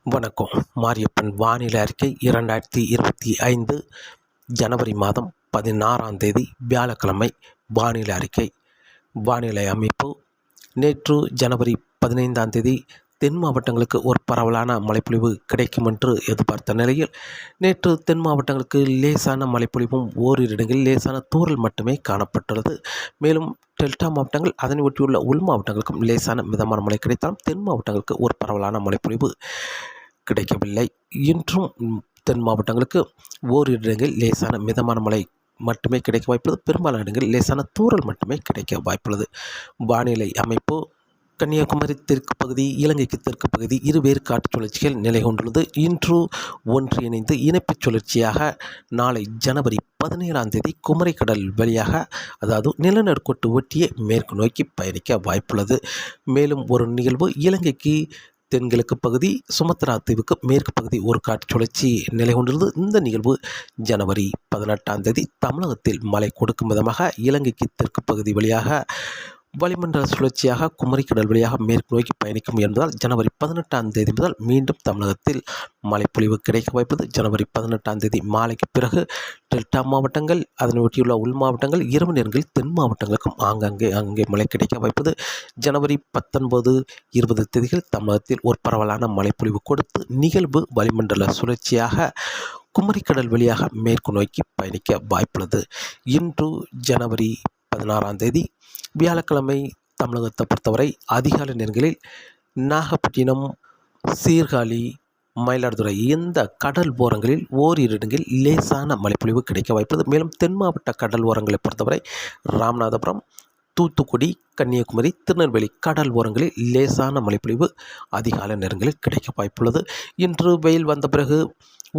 வணக்கம். மாரியப்பன் வானிலை அறிக்கை 2025 ஜனவரி மாதம் 16ஆம் தேதி வியாழக்கிழமை. வானிலை அறிக்கை. வானிலை அமைப்பு. நேற்று ஜனவரி 15ஆம் தேதி தென் மாவட்டங்களுக்கு ஒரு பரவலான மழைப்பொழிவு கிடைக்கும் என்று எதிர்பார்த்த நிலையில் நேற்று தென் மாவட்டங்களுக்கு லேசான மழைப்பொழிவும் ஓரிரு இடங்களில் லேசான தூறல் மட்டுமே காணப்பட்டுள்ளது. மேலும் டெல்டா மாவட்டங்கள் அதனை ஒட்டியுள்ள உள் மாவட்டங்களுக்கும் லேசான மிதமான மழை கிடைத்தாலும் தென் மாவட்டங்களுக்கு ஒரு பரவலான மழைப்பொழிவு கிடைக்கவில்லை. இன்றும் தென் மாவட்டங்களுக்கு ஓரிரு இடங்களில் லேசான மிதமான மழை மட்டுமே கிடைக்க வாய்ப்புள்ளது. பெரும்பாலான இடங்களில் லேசான தூறல் மட்டுமே கிடைக்க வாய்ப்புள்ளது. வானிலை அமைப்பு. கன்னியாகுமரி தெற்கு பகுதி, இலங்கைக்கு தெற்கு பகுதி இருவேறு காற்று சுழற்சிகள் நிலை கொண்டுள்ளது. இன்று ஒன்றிணைந்து இணைப்புச் சுழற்சியாக நாளை ஜனவரி 17ஆம் தேதி குமரிக்கடல் வழியாக, அதாவது நிலநடுக்கோட்டு ஒட்டிய மேற்கு நோக்கி பயணிக்க வாய்ப்புள்ளது. மேலும் ஒரு நிகழ்வு இலங்கைக்கு தென்கிழக்கு பகுதி, சுமத்ரா தீவுக்கு மேற்கு பகுதி ஒரு காற்று சுழற்சி நிலை கொண்டுள்ளது. இந்த நிகழ்வு ஜனவரி 18ஆம் தேதி தமிழகத்தில் மழை கொடுக்கும் விதமாக இலங்கைக்கு தெற்கு பகுதி வழியாக வளிமண்டல சுழற்சியாக குமரிக்கடல் வழியாக மேற்கு நோக்கி பயணிக்கும் என்பதால் ஜனவரி 18ஆம் தேதி முதல் மீண்டும் தமிழகத்தில் மழைப்பொழிவு கிடைக்க வாய்ப்புள்ளது. ஜனவரி 18ஆம் தேதி மாலைக்கு பிறகு டெல்டா மாவட்டங்கள் அதனை ஒட்டியுள்ள உள் மாவட்டங்கள் இரவு நேரங்களில் தென் மாவட்டங்களுக்கும் அங்கே மழை கிடைக்க வாய்ப்புள்ளது. ஜனவரி 19, 20 தேதிகள் தமிழகத்தில் ஒரு பரவலான மழைப்பொழிவு கொடுத்து நிகழ்வு வளிமண்டல சுழற்சியாக குமரிக்கடல் வழியாக மேற்கு நோக்கி பயணிக்க வாய்ப்புள்ளது. இன்று ஜனவரி 16ஆம் தேதி வியாழக்கிழமை தமிழகத்தை பொறுத்தவரை அதிகாலை நேரங்களில் நாகப்பட்டினம், சீர்காழி, மயிலாடுதுறை இந்த கடல் ஓரங்களில் ஓரிரு இடங்களில் லேசான மழைப்பொழிவு கிடைக்க வாய்ப்புள்ளது. மேலும் தென் மாவட்ட கடல் ஓரங்களை பொறுத்தவரை ராமநாதபுரம், தூத்துக்குடி, கன்னியாகுமரி, திருநெல்வேலி கடல் ஓரங்களில் லேசான மழைப்பொழிவு அதிகாலை நேரங்களில் கிடைக்க வாய்ப்புள்ளது. இன்று வெயில் வந்த பிறகு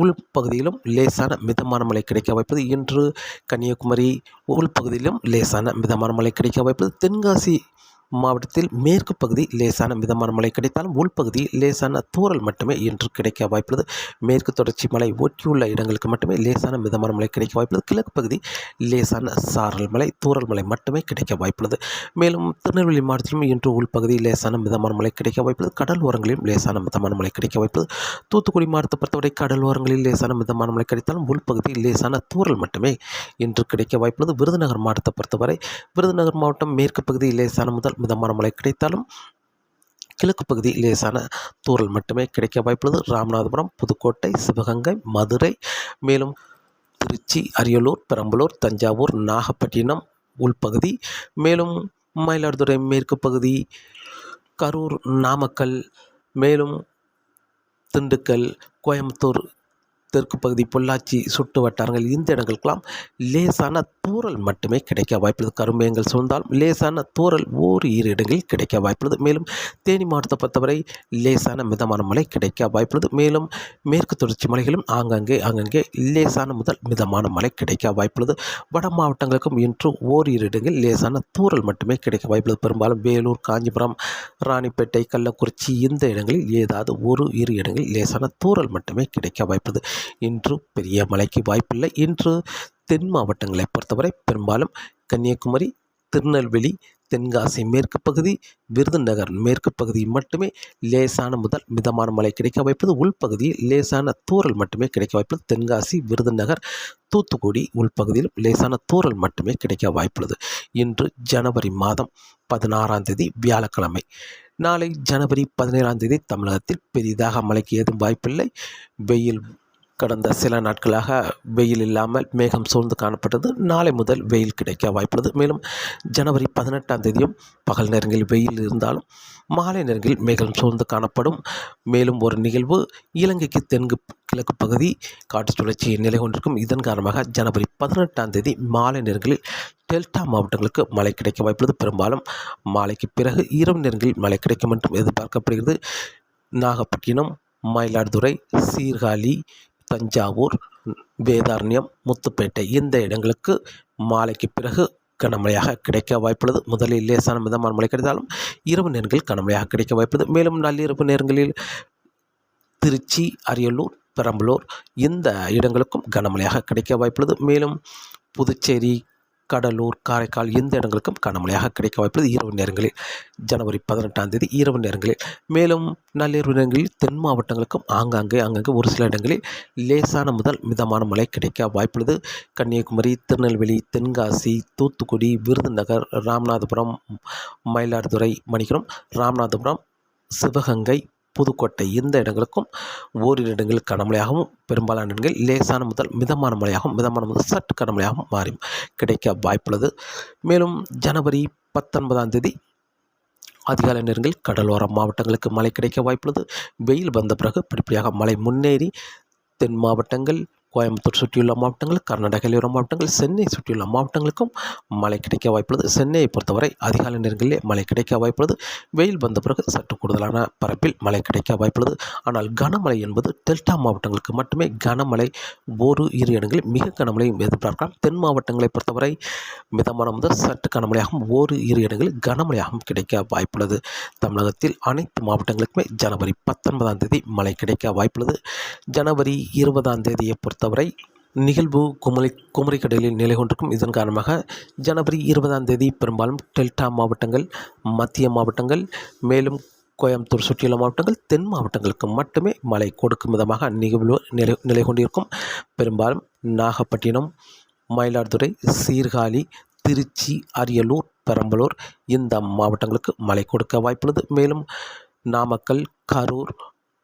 உள்பகுதியிலும் லேசான மிதமான மழை கிடைக்க வாய்ப்புள்ளது. இன்று கன்னியாகுமரி உள்பகுதியிலும் லேசான மிதமான மழை கிடைக்க வாய்ப்புள்ளது. தென்காசி மாவட்டத்தில் மேற்கு பகுதி லேசான மிதமான மழை கிடைத்தாலும் உள்பகுதியில் லேசான தூறல் மட்டுமே இன்று கிடைக்க வாய்ப்புள்ளது. மேற்கு தொடர்ச்சி மலை ஒட்டியுள்ள இடங்களுக்கு மட்டுமே லேசான மிதமான மழை கிடைக்க வாய்ப்புள்ளது. கிழக்கு பகுதி லேசான சாரல் மலை, தூறல் மழை மட்டுமே கிடைக்க வாய்ப்புள்ளது. மேலும் திருநெல்வேலி மாவட்டத்திலும் இன்று உள்பகுதி லேசான மிதமான மழை கிடைக்க வாய்ப்புள்ளது. கடல் ஓரங்களிலும் லேசான மிதமான மழை கிடைக்க வாய்ப்புள்ளது. தூத்துக்குடி மாவட்டத்தை பொறுத்தவரை கடல் ஓரங்களில் லேசான மிதமான மழை கிடைத்தாலும் உள்பகுதியில் லேசான தூறல் மட்டுமே இன்று கிடைக்க வாய்ப்புள்ளது. விருதுநகர் மாவட்டத்தை பொறுத்தவரை விருதுநகர் மாவட்டம் மேற்கு பகுதி லேசான முதல் மிதமான மழை கிடைத்தாலும் கிழக்கு பகுதி லேசான தூறல் மட்டுமே கிடைக்க வாய்ப்புள்ளது. ராமநாதபுரம், புதுக்கோட்டை, சிவகங்கை, மதுரை, மேலும் திருச்சி, அரியலூர், பெரம்பலூர், தஞ்சாவூர், நாகப்பட்டினம் உள்பகுதி, மேலும் மயிலாடுதுறை மேற்கு பகுதி, கரூர், நாமக்கல், மேலும் திண்டுக்கல், கோயம்புத்தூர் தெற்கு பகுதி, பொள்ளாச்சி சுட்டு வட்டாரங்கள் இந்த இடங்களுக்கெல்லாம் லேசான தூறல் மட்டுமே கிடைக்க வாய்ப்புள்ளது. கருமேகங்கள் சூழ்ந்தாலும் லேசான தூறல் ஓரிரு இடங்களில் கிடைக்க வாய்ப்புள்ளது. மேலும் தேனி மாவட்டத்தை பொறுத்தவரை லேசான மிதமான மழை கிடைக்க வாய்ப்புள்ளது. மேலும் மேற்கு தொடர்ச்சி மலைகளும் ஆங்காங்கே லேசான முதல் மிதமான மழை கிடைக்க வாய்ப்புள்ளது. வட மாவட்டங்களுக்கும் இன்று ஓரிரு இடங்களில் லேசான தூறல் மட்டுமே கிடைக்க வாய்ப்புள்ளது. பெரும்பாலும் வேலூர், காஞ்சிபுரம், ராணிப்பேட்டை, கள்ளக்குறிச்சி இந்த இடங்களில் ஏதாவது ஒரு இரு இடங்களில் லேசான தூறல் மட்டுமே கிடைக்க வாய்ப்புள்ளது. இன்று பெரிய மழைக்கு வாய்ப்பில்லை. இன்று தென் மாவட்டங்களை பொறுத்தவரை பெரும்பாலும் கன்னியாகுமரி, திருநெல்வேலி, தென்காசி மேற்கு பகுதி, விருதுநகர் மேற்கு பகுதி மட்டுமே லேசான முதல் மிதமான மழை கிடைக்க வாய்ப்புள்ளது. உள்பகுதியில் லேசான தூறல் மட்டுமே கிடைக்க வாய்ப்புள்ளது. தென்காசி, விருதுநகர், தூத்துக்குடி உள்பகுதியிலும் லேசான தூறல் மட்டுமே கிடைக்க வாய்ப்புள்ளது. இன்று ஜனவரி மாதம் 16ஆம் தேதி வியாழக்கிழமை. நாளை ஜனவரி 17ஆம் தேதி தமிழகத்தில் பெரிதாக மழைக்கு ஏதும் வாய்ப்பில்லை. வெயில் கடந்த சில நாட்களாக வெயில் இல்லாமல் மேகம் சூழ்ந்து காணப்பட்டது. நாளை முதல் வெயில் கிடைக்க வாய்ப்புள்ளது. மேலும் ஜனவரி 18ஆம் தேதியும் பகல் நேரங்களில் வெயில் இருந்தாலும் மாலை நேரங்களில் மேகம் சூழ்ந்து காணப்படும். மேலும் ஒரு நிகழ்வு இலங்கைக்கு கிழக்கு பகுதி காற்று சுழற்சி நிலை கொண்டிருக்கும். இதன் காரணமாக ஜனவரி 18ஆம் தேதி மாலை நேரங்களில் டெல்டா மாவட்டங்களுக்கு மழை கிடைக்க வாய்ப்புள்ளது. பெரும்பாலும் மாலைக்கு பிறகு இரவு நேரங்களில் மழை கிடைக்கும் என்றும் எதிர்பார்க்கப்படுகிறது. நாகப்பட்டினம், மயிலாடுதுறை, சீர்காழி, தஞ்சாவூர், வேதாரண்யம், முத்துப்பேட்டை இந்த இடங்களுக்கு மாலைக்கு பிறகு கனமழையாக கிடைக்க வாய்ப்புள்ளது. முதலில் லேசான மிதமான மழை கிடைத்தாலும் இரவு நேரங்களில் கனமழையாக கிடைக்க வாய்ப்புள்ளது. மேலும் நள்ளிரவு நேரங்களில் திருச்சி, அரியலூர், பெரம்பலூர் இந்த இடங்களுக்கும் கனமழையாக கிடைக்க வாய்ப்புள்ளது. மேலும் புதுச்சேரி, கடலூர், காரைக்கால் இந்த இடங்களுக்கும் கனமழையாக கிடைக்க வாய்ப்புள்ளது இரவு நேரங்களில். ஜனவரி 18ஆம் தேதி இரவு நேரங்களில். மேலும் நள்ளிரவு நேரங்களில் தென் மாவட்டங்களுக்கும் அங்கங்கே ஒரு சில இடங்களில் லேசான முதல் மிதமான மழை கிடைக்க வாய்ப்புள்ளது. கன்னியாகுமரி, திருநெல்வேலி, தென்காசி, தூத்துக்குடி, விருதுநகர், ராமநாதபுரம், மயிலாடுதுறை, ராமநாதபுரம், சிவகங்கை, புதுக்கோட்டை இந்த இடங்களுக்கும் ஓரிரு இடங்களில் கனமழையாகவும் பெரும்பாலான இடங்களில் லேசான முதல் மிதமான மழையாகவும் மிதமான முதல் சற்று கனமழையாகவும் மாறி கிடைக்க வாய்ப்புள்ளது. மேலும் ஜனவரி 19ஆம் தேதி அதிகாலை நேரங்களில் கடலோர மாவட்டங்களுக்கு மழை கிடைக்க வாய்ப்புள்ளது. வெயில் வந்த பிறகு படிப்படியாக மழை முன்னேறி தென் மாவட்டங்கள், கோயம்புத்தூர் சுற்றியுள்ள மாவட்டங்கள், கர்நாடக எல்லையோர மாவட்டங்கள், சென்னை சுற்றியுள்ள மாவட்டங்களுக்கும் மழை கிடைக்க வாய்ப்புள்ளது. சென்னையை பொறுத்தவரை அதிகாலை நேரங்களிலே மழை கிடைக்க வாய்ப்புள்ளது. வெயில் வந்த பிறகு சற்று கூடுதலான பரப்பில் மழை கிடைக்க வாய்ப்புள்ளது. ஆனால் கனமழை என்பது டெல்டா மாவட்டங்களுக்கு மட்டுமே கனமழை. ஒரு இரு இடங்களில் மிக கனமழையும் எதிர்பார்க்கலாம். தென் மாவட்டங்களை பொறுத்தவரை மிதமான முதல் சற்று கனமழையாகவும் ஒரு இரு இடங்களில் கனமழையாகவும் கிடைக்க வாய்ப்புள்ளது. தமிழகத்தில் அனைத்து மாவட்டங்களுக்குமே ஜனவரி 19ஆம் தேதி மழை கிடைக்க வாய்ப்புள்ளது. ஜனவரி 20ஆம் தேதியை பொறுத்தவரை நிகழ்வு குமரிக்கடலில் நிலை கொண்டிருக்கும். இதன் காரணமாக ஜனவரி 20ஆம் தேதி பெரும்பாலும் டெல்டா மாவட்டங்கள், மத்திய மாவட்டங்கள், மேலும் கோயம்புத்தூர் சுற்றியுள்ள மாவட்டங்கள், தென் மாவட்டங்களுக்கு மட்டுமே மழை கொடுக்கும் விதமாக நிகழ்வு நிலை கொண்டிருக்கும். பெரும்பாலும் நாகப்பட்டினம், மயிலாடுதுறை, சீர்காழி, திருச்சி, அரியலூர், பெரம்பலூர் இந்த மாவட்டங்களுக்கு மழை கொடுக்க வாய்ப்புள்ளது. மேலும் நாமக்கல், கரூர்,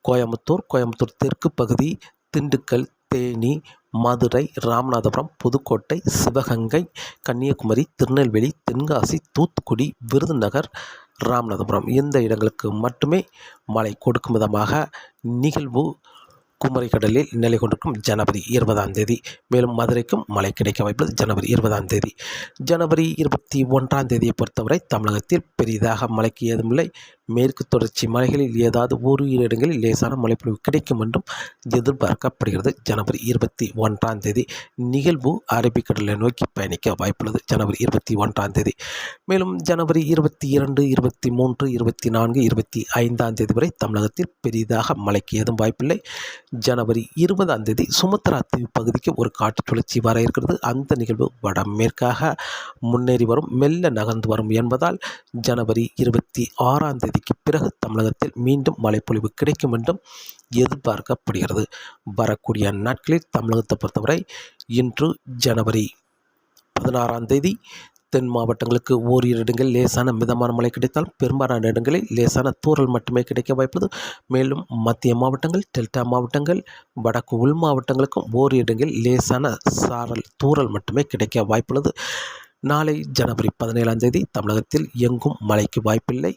கோயம்புத்தூர் தெற்கு பகுதி, திண்டுக்கல், தேனி, மதுரை, ராமநாதபுரம், புதுக்கோட்டை, சிவகங்கை, கன்னியாகுமரி, திருநெல்வேலி, தென்காசி, தூத்துக்குடி, விருதுநகர், ராமநாதபுரம் இந்த இடங்களுக்கு மட்டுமே மழை கொடுக்கும் விதமாக நிகழ்வு குமரிக்கடலில் நிலை கொண்டிருக்கும் ஜனவரி 20ஆம் தேதி. மேலும் மதுரைக்கும் மழை கிடைக்க வாய்ப்புள்ளது ஜனவரி 20ஆம் தேதி. ஜனவரி 21ஆம் தேதியை பொறுத்தவரை தமிழகத்தில் பெரிதாக மழைக்கு ஏதுமில்லை. மேற்கு தொடர்ச்சி மலைகளில் ஏதாவது ஒரு இரு இடங்களில் லேசான மழைப்பொழிவு கிடைக்கும் என்றும் எதிர்பார்க்கப்படுகிறது. ஜனவரி 21ஆம் தேதி நிகழ்வு அரபிக்கடலை நோக்கி பயணிக்க வாய்ப்புள்ளது ஜனவரி 21ஆம் தேதி. மேலும் ஜனவரி 22, 23, 24, 25ஆம் தேதி வரை தமிழகத்தில் பெரிதாக மழைக்கு ஏதும் வாய்ப்பில்லை. ஜனவரி 20ஆம் தேதி சுமத்ரா தீவு பகுதிக்கு ஒரு காற்று சுழற்சி வர இருக்கிறது. அந்த நிகழ்வு வடமேற்காக முன்னேறி வரும், மெல்ல நகர்ந்து வரும் என்பதால் ஜனவரி 26ஆம் தேதிக்கு பிறகு தமிழகத்தில் மீண்டும் மழைப்பொழிவு கிடைக்கும் என்றும் எதிர்பார்க்கப்படுகிறது. வரக்கூடிய நாட்களில் தமிழகத்தை பொறுத்தவரை இன்று ஜனவரி 16ஆம் தேதி தென் மாவட்டங்களுக்கு ஓரிரு இடங்களில் லேசான மிதமான மழை கிடைத்தால் பெரும்பாலான இடங்களில் லேசான தூறல் மட்டுமே கிடைக்க வாய்ப்புள்ளது. மேலும் மத்திய மாவட்டங்கள், டெல்டா மாவட்டங்கள், வடக்கு உள் மாவட்டங்களுக்கும் ஓரிரு இடங்களில் லேசான தூறல் மட்டுமே கிடைக்க வாய்ப்புள்ளது. நாளை ஜனவரி 17ஆம் தேதி தமிழகத்தில் எங்கும் மழைக்கு வாய்ப்பில்லை.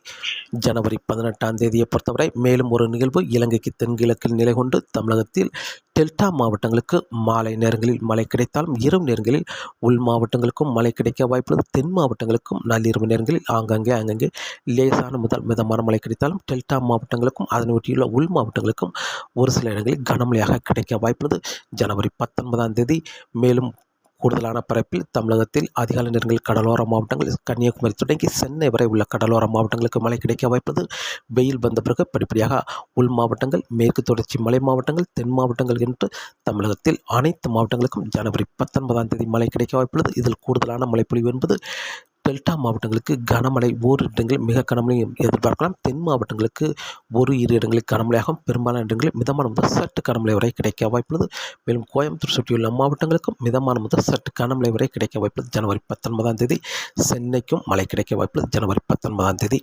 ஜனவரி 18ஆம் தேதியை பொறுத்தவரை மேலும் ஒரு நிகழ்வு இலங்கைக்கு தென்கிழக்கில் நிலை கொண்டு தமிழகத்தில் டெல்டா மாவட்டங்களுக்கு மாலை நேரங்களில் மழை கிடைத்தாலும் இரவு நேரங்களில் உள் மாவட்டங்களுக்கும் மழை கிடைக்க வாய்ப்புள்ளது. தென் மாவட்டங்களுக்கும் நள்ளிரவு நேரங்களில் அங்கங்கே லேசான முதல் மிதமான மழை கிடைத்தாலும் டெல்டா மாவட்டங்களுக்கும் அதனை ஒட்டியுள்ள உள் மாவட்டங்களுக்கும் ஒரு சில இடங்களில் கனமழையாக கிடைக்க வாய்ப்புள்ளது ஜனவரி 19ஆம் தேதி. மேலும் கூடுதலான பரப்பில் தமிழகத்தில் அதிகாலை நேரங்களில் கடலோர மாவட்டங்கள் கன்னியாகுமரி தொடங்கி சென்னை வரை உள்ள கடலோர மாவட்டங்களுக்கு மழை கிடைக்க வாய்ப்புள்ளது. வெயில் வந்த பிறகு படிப்படியாக உள் மாவட்டங்கள், மேற்கு தொடர்ச்சி மலை மாவட்டங்கள், தென் மாவட்டங்கள் என்று தமிழகத்தில் அனைத்து மாவட்டங்களுக்கும் ஜனவரி 19ஆம் தேதி மழை கிடைக்க வாய்ப்புள்ளது. இதில் கூடுதலான மழைப்பொழிவு என்பது டெல்டா மாவட்டங்களுக்கு கனமழை ஓரிரு இடங்களில் மிக கனமழையும் எதிர்பார்க்கலாம். தென் மாவட்டங்களுக்கு ஒரு இரு இடங்களில் கனமழையாகவும் பெரும்பாலான இடங்களில் மிதமான முதல் சற்று கனமழை வரை கிடைக்க வாய்ப்புள்ளது. மேலும் கோயம்புத்தூர் சுற்றியுள்ள மாவட்டங்களுக்கும் மிதமான முதல் சற்று கனமழை வரை கிடைக்க வாய்ப்புள்ளது ஜனவரி 19ஆம் தேதி. சென்னைக்கும் மழை கிடைக்க வாய்ப்புள்ளது ஜனவரி 19ஆம் தேதி.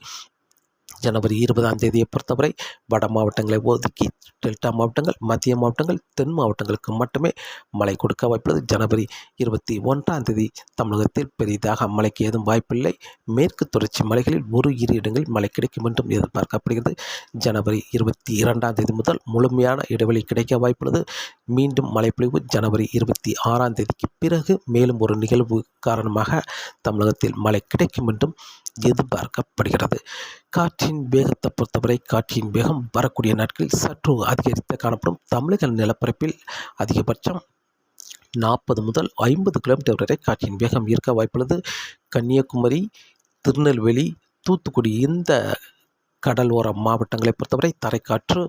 ஜனவரி 20ஆம் தேதியை பொறுத்தவரை வட மாவட்டங்களை ஒதுக்கி டெல்டா மாவட்டங்கள், மத்திய மாவட்டங்கள், தென் மாவட்டங்களுக்கு மட்டுமே மழை கொடுக்க வாய்ப்புள்ளது. ஜனவரி 21ஆம் தேதி தமிழகத்தில் பெரிதாக மழைக்கு ஏதும் வாய்ப்பில்லை. மேற்கு தொடர்ச்சி மலைகளில் ஒரு இரு இடங்களில் மழை கிடைக்கும் என்றும் எதிர்பார்க்கப்படுகிறது. ஜனவரி 22ஆம் தேதி முதல் முழுமையான இடைவெளி கிடைக்க வாய்ப்புள்ளது. மீண்டும் மழைப்பொழிவு ஜனவரி 26ஆம் தேதிக்கு பிறகு மேலும் ஒரு நிகழ்வு காரணமாக தமிழகத்தில் மழை கிடைக்கும் என்றும் எதிர்பார்க்கப்படுகிறது. காற்றின் வேகத்தை பொறுத்தவரை காற்றின் வேகம் வரக்கூடிய நாட்களில் சற்று அதிகரித்து காணப்படும். தமிழக நிலப்பரப்பில் அதிகபட்சம் 40 முதல் 50 கிலோமீட்டர் வரை காற்றின் வேகம் இருக்க வாய்ப்புள்ளது. கன்னியாகுமரி, திருநெல்வேலி, தூத்துக்குடி இந்த கடலோர மாவட்டங்களை பொறுத்தவரை தரைக்காற்று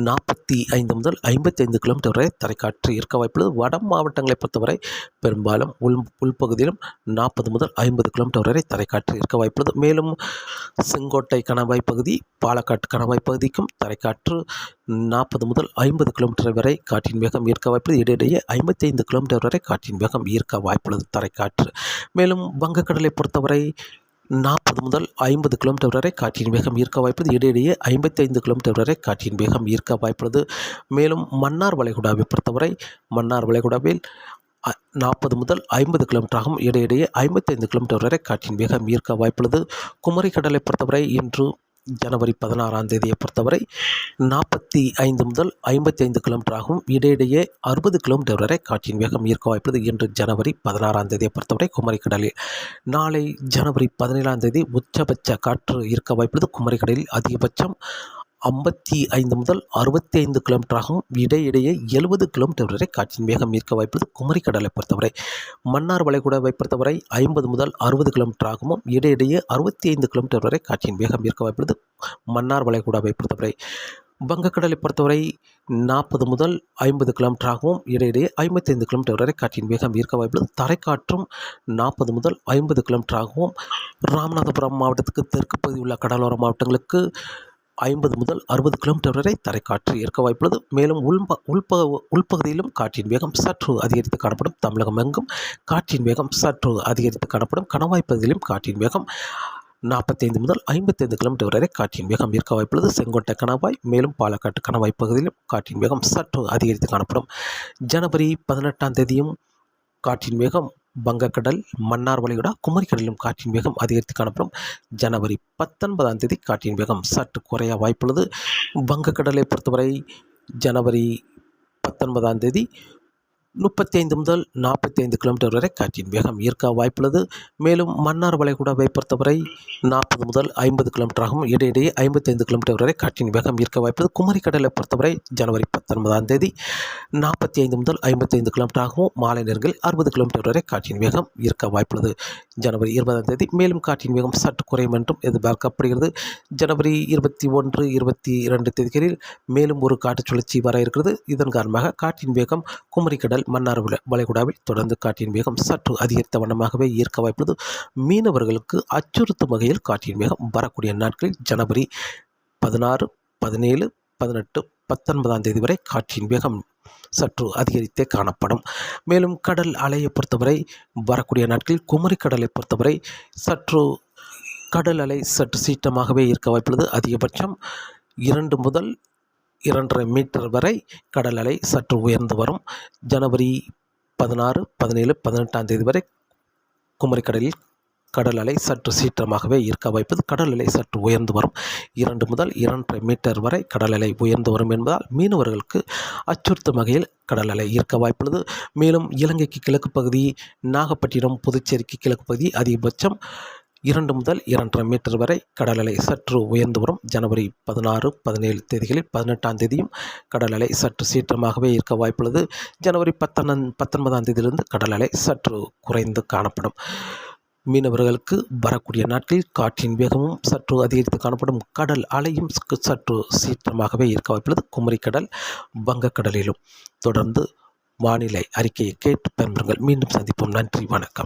45 முதல் 55 கிலோமீட்டர் வரை தரைக்காற்று இருக்க வாய்ப்புள்ளது. வட மாவட்டங்களை பொறுத்தவரை பெரும்பாலும் உள்பகுதியிலும் 40 முதல் 50 கிலோமீட்டர் வரை தரைக்காற்று இருக்க வாய்ப்புள்ளது. மேலும் செங்கோட்டை கணவாய் பகுதி, பாலக்காட்டு கணவாய் பகுதிக்கும் தரைக்காற்று 40 முதல் 50 கிலோமீட்டர் வரை காற்றின் வேகம் ஈர்க்க வாய்ப்புள்ளது. இடையிடையே 55 கிலோமீட்டர் வரை காற்றின் வேகம் ஈர்க்க வாய்ப்புள்ளது தரைக்காற்று. மேலும் வங்கக்கடலை பொறுத்தவரை 40 முதல் 50 கிலோமீட்டர் வரை காற்றின் வேகம் ஈர்க்க வாய்ப்புள்ளது. இடையிடையே 55 கிலோமீட்டர் வரை காற்றின் வேகம் ஈர்க்க வாய்ப்புள்ளது. மேலும் மன்னார் வளைகுடாவை பொறுத்தவரை மன்னார் வளைகுடாவில் 40 முதல் 50 கிலோமீட்டராகவும் இடையிடையே 55 கிலோமீட்டர் வரை காற்றின் வேகம் ஈர்க்க வாய்ப்புள்ளது. குமரி கடலை பொறுத்தவரை இன்று ஜனவரி 16ஆம் தேதியை பொறுத்தவரை 45 முதல் 55 கிலோமீட்டராகவும் இடையிடையே 60 கிலோமீட்டர் வரை காற்றின் வேகம் ஈர்க்க வாய்ப்புள்ளது. இன்று ஜனவரி 16ஆம் தேதியை பொறுத்தவரை குமரிக்கடலில். நாளை ஜனவரி 17ஆம் தேதி உச்சபட்ச காற்று ஈர்க்க வாய்ப்புள்ளது. குமரிக்கடலில் அதிகபட்சம் 55 முதல் 65 கிலோமீட்டராகவும் இடையிடையே 70 கிலோமீட்டர் வரை காற்றின் வேகம் ஈர்க்க வாய்ப்புள்ளது. குமரிக்கடலை பொறுத்தவரை மன்னார் வளைகுடாவை பொறுத்தவரை 50 முதல் 60 கிலோமீட்டராகவும் இடையிடையே 65 கிலோமீட்டர் வரை காற்றின் வேகம் ஈர்க்க வாய்ப்புள்ளது. மன்னார் வளைகுடாவை பொறுத்தவரை வங்கக்கடலை பொறுத்தவரை 40 முதல் 50 கிலோமீட்டராகவும் இடையிடையே 55 கிலோமீட்டர் வரை காற்றின் வேகம் ஈர்க்க வாய்ப்புள்ளது. தரைக்காற்றும் 40 முதல் 50 கிலோமீட்டராகவும் ராமநாதபுரம் மாவட்டத்துக்கு தெற்கு பகுதி உள்ள கடலோர மாவட்டங்களுக்கு 50 முதல் 60 கிலோமீட்டர் வரை தரைக்காற்று இருக்க வாய்ப்புள்ளது. மேலும் உள்பகுதியிலும் காற்றின் வேகம் சற்று அதிகரித்து காணப்படும். தமிழகம் எங்கும் காற்றின் வேகம் சற்று அதிகரித்து காணப்படும். கணவாய் பகுதியிலும் காற்றின் வேகம் 45 முதல் 55 கிலோமீட்டர் வரை காற்றின் வேகம் இருக்க வாய்ப்புள்ளது. செங்கோட்டை கணவாய் மேலும் பாலக்காட்டு கணவாய் பகுதியிலும் காற்றின் வேகம் சற்று அதிகரித்து காணப்படும். ஜனவரி 18ஆம் தேதியும் காற்றின் வேகம் வங்கக்கடல், மன்னார் வளைகுடா, குமரிக்கடலிலும் காற்றின் வேகம் அதிகரித்து காணப்படும். ஜனவரி 19ஆம் தேதி காற்றின் வேகம் சற்று குறைய வாய்ப்புள்ளது. வங்கக்கடலை பொறுத்தவரை ஜனவரி 19ஆம் தேதி 35 முதல் 45 கிலோமீட்டர் வரை காற்றின் வேகம் ஈர்க்க வாய்ப்புள்ளது. மேலும் மன்னார் வளைகுடாவை பொறுத்தவரை 40 முதல் 50 கிலோமீட்டராகவும் இடையிடையே 55 கிலோமீட்டர் வரை காற்றின் வேகம் ஈர்க்க வாய்ப்புள்ளது. குமரிக்கடலை பொறுத்தவரை ஜனவரி 19ஆம் தேதி 45 முதல் 55 கிலோமீட்டராகவும் மாலை நேரங்களில் 60 கிலோமீட்டர் வரை காற்றின் வேகம் ஈர்க்க வாய்ப்புள்ளது. ஜனவரி 20ஆம் தேதி மேலும் காற்றின் வேகம் சற்று குறையும் என்றும் எதிர்பார்க்கப்படுகிறது. ஜனவரி 21, 22 தேதிகளில் மேலும் ஒரு காற்று சுழற்சி வர இருக்கிறது. இதன் காரணமாக காற்றின் வேகம் குமரிக்கடல், மன்னார் வளைகுடாவில் தொடர்ந்து காற்றின் வேகம் சற்று அதிகரித்த வண்ணமாகவே ஈர்க்க வாய்ப்புள்ளது. மீனவர்களுக்கு அச்சுறுத்தும் வகையில் காற்றின் வேகம் வரக்கூடிய நாட்களில் ஜனவரி 16, 17, 18, 19ஆம் தேதி வரை காற்றின் வேகம் சற்று அதிகரித்தே காணப்படும். மேலும் கடல் அலையை பொறுத்தவரை வரக்கூடிய நாட்களில் குமரிக்கடலை பொறுத்தவரை கடல் அலை சற்று சீற்றமாகவே இருக்க வாய்ப்புள்ளது. அதிகபட்சம் 2 முதல் 2.5 மீட்டர் வரை கடல் அலை சற்று உயர்ந்து வரும். ஜனவரி 16, 17, 18ஆம் தேதி வரை குமரிக்கடலில் கடல் அலை சற்று சீற்றமாகவே இருக்க வாய்ப்பது. கடல் அலை சற்று உயர்ந்து வரும். 2 முதல் 2.5 மீட்டர் வரை கடல் அலை உயர்ந்து வரும் என்பதால் மீனவர்களுக்கு அச்சுறுத்தும் வகையில் கடல் அலை இருக்க வாய்ப்புள்ளது. மேலும் இலங்கைக்கு கிழக்கு பகுதி, நாகப்பட்டினம், புதுச்சேரிக்கு கிழக்கு பகுதி அதிகபட்சம் 2 முதல் 2.5 மீட்டர் வரை கடல் அலை சற்று உயர்ந்து வரும். ஜனவரி 16, 17 தேதிகளில் 18ஆம் தேதியும் கடல் அலை சற்று சீற்றமாகவே இருக்க வாய்ப்புள்ளது. ஜனவரி 19ஆம் தேதியிலிருந்து கடல் அலை சற்று குறைந்து காணப்படும். மீனவர்களுக்கு வரக்கூடிய நாட்களில் காற்றின் வேகமும் சற்று அதிகரித்து காணப்படும். கடல் அலையும் சற்று சீற்றமாகவே இருக்க வாய்ப்புள்ளது. குமரிக்கடல், வங்கக்கடலிலும் தொடர்ந்து வானிலை அறிக்கையை கேட்டு பயன்பெறுங்கள். மீண்டும் சந்திப்போம். நன்றி, வணக்கம்.